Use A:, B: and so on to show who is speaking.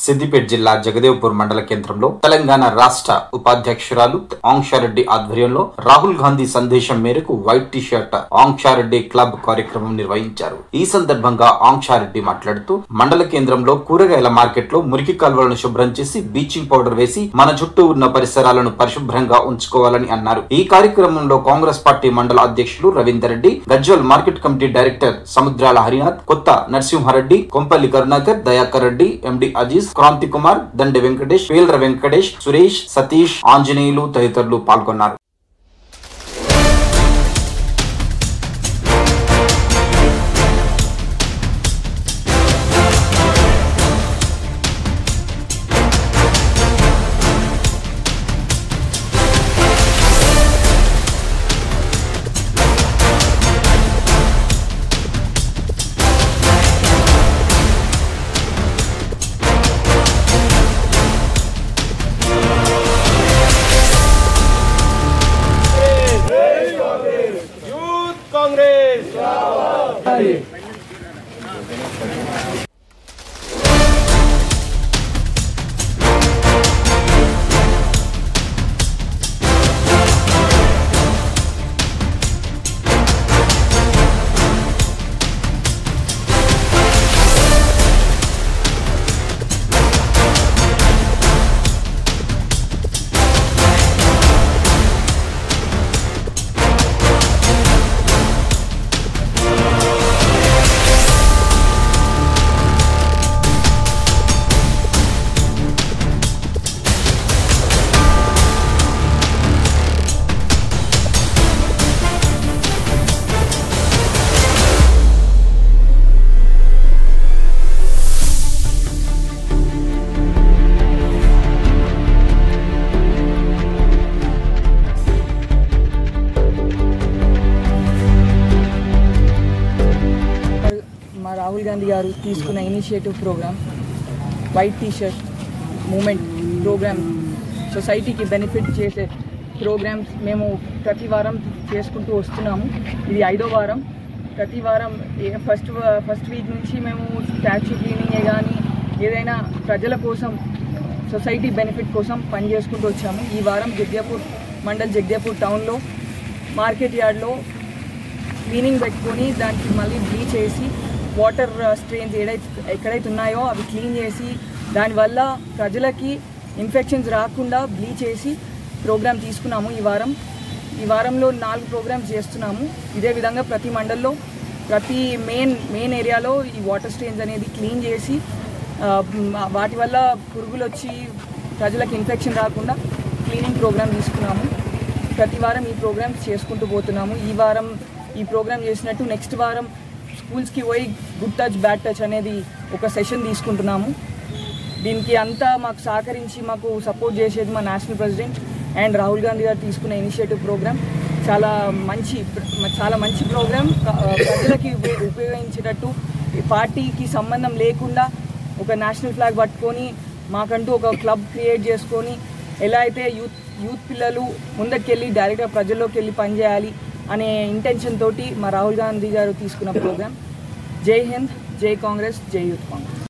A: సిద్దిపేట జిల్లా జగదేవ్పూర్ మండల కేంద్రంలో తెలంగాణ రాష్ట్ర ఉపాధ్యక్షురాలు ఆంక్షారెడ్డి ఆధ్వర్యంలో రాహుల్ గాంధీ సందేశం మేరకు వైట్ టీ-షర్ట్ ఆంక్షారెడ్డి క్లబ్ కార్యక్రమం నిర్వహించారు. ఈ సందర్భంగా ఆంక్షారెడ్డి మాట్లాడుతూ మండల కేంద్రంలో కూరగాయల మార్కెట్ లో మురికి కాలువలను శుభ్రం చేసి బ్లీచింగ్ పౌడర్ వేసి మన చుట్టూ ఉన్న పరిసరాలను పరిశుభ్రంగా ఉంచుకోవాలని అన్నారు. ఈ కార్యక్రమంలో కాంగ్రెస్ పార్టీ మండల అధ్యక్షులు Ravinder Reddy, Gajwel market committee director Samudrala Harinath, Kotha Narasimhareddy, Kompally Karunakar, Dayakar Reddy, ఎండి అజీజ్, క్రాంతి కుమార్, దండి వెంకటేష్, పేల్ర వెంకటేష్, సురేష్, సతీష్, ఆంజనేయులు తదితరులు పాల్గొన్నారు.
B: రాహుల్ గాంధీ గారు తీసుకున్న initiative program white T-shirt movement program, సొసైటీకి బెనిఫిట్ చేసే ప్రోగ్రామ్స్ మేము ప్రతి వారం చేసుకుంటూ వస్తున్నాము. ఇది 5వ వారం. ప్రతి వారం ఫస్ట్ వీక్ నుంచి మేము స్టాచ్యూ క్లీనింగే కానీ ఏదైనా ప్రజల కోసం సొసైటీ బెనిఫిట్ కోసం పని చేసుకుంటూ వచ్చాము. ఈ వారం జగదేవ్పూర్ టౌన్లో మార్కెట్ యార్డ్లో క్లీనింగ్ పెట్టుకొని దానికి మళ్ళీ బ్లీచ్ వేసి వాటర్ స్ట్రెయిన్స్ ఎక్కడైతే ఉన్నాయో అవి క్లీన్ చేసి దానివల్ల ప్రజలకి ఇన్ఫెక్షన్స్ రాకుండా బ్లీచ్ వేసి ప్రోగ్రామ్ తీసుకున్నాము. ఈ వారంలో 4 ప్రోగ్రామ్స్ చేస్తున్నాము. ఇదే విధంగా ప్రతి మండల్లో ప్రతి మెయిన్ ఏరియాలో ఈ వాటర్ స్ట్రెయిన్స్ అనేది క్లీన్ చేసి వాటి వల్ల పురుగులు వచ్చి ప్రజలకు ఇన్ఫెక్షన్ రాకుండా క్లీనింగ్ ప్రోగ్రామ్ తీసుకున్నాము. ప్రతి వారం ఈ ప్రోగ్రామ్స్ చేసుకుంటూ పోతున్నాము. ఈ వారం ఈ ప్రోగ్రామ్ చేసినట్టు నెక్స్ట్ వారం స్కూల్స్కి పోయి గుడ్ టచ్ బ్యాడ్ టచ్ అనేది ఒక సెషన్ తీసుకుంటున్నాము. దీనికి అంతా మాకు సహకరించి మాకు సపోర్ట్ చేసేది మా national president and Rahul Gandhi గారు తీసుకున్న ఇనిషియేటివ్ ప్రోగ్రామ్ చాలా మంచి ప్రోగ్రామ్. ప్రజలకి ఉపయోగించేటట్టు పార్టీకి సంబంధం లేకుండా ఒక నేషనల్ ఫ్లాగ్ పట్టుకొని మాకంటూ ఒక క్లబ్ క్రియేట్ చేసుకొని ఎలా అయితే యూత్ పిల్లలు ముందటికెళ్ళి డైరెక్ట్గా ప్రజల్లోకి వెళ్ళి పనిచేయాలి అనే ఇంటెన్షన్ తోటి మా రాహుల్ గాంధీ గారు తీసుకున్న ప్రోగ్రామ్. జై హింద్, జై కాంగ్రెస్, జై యూత్ కాంగ్రెస్.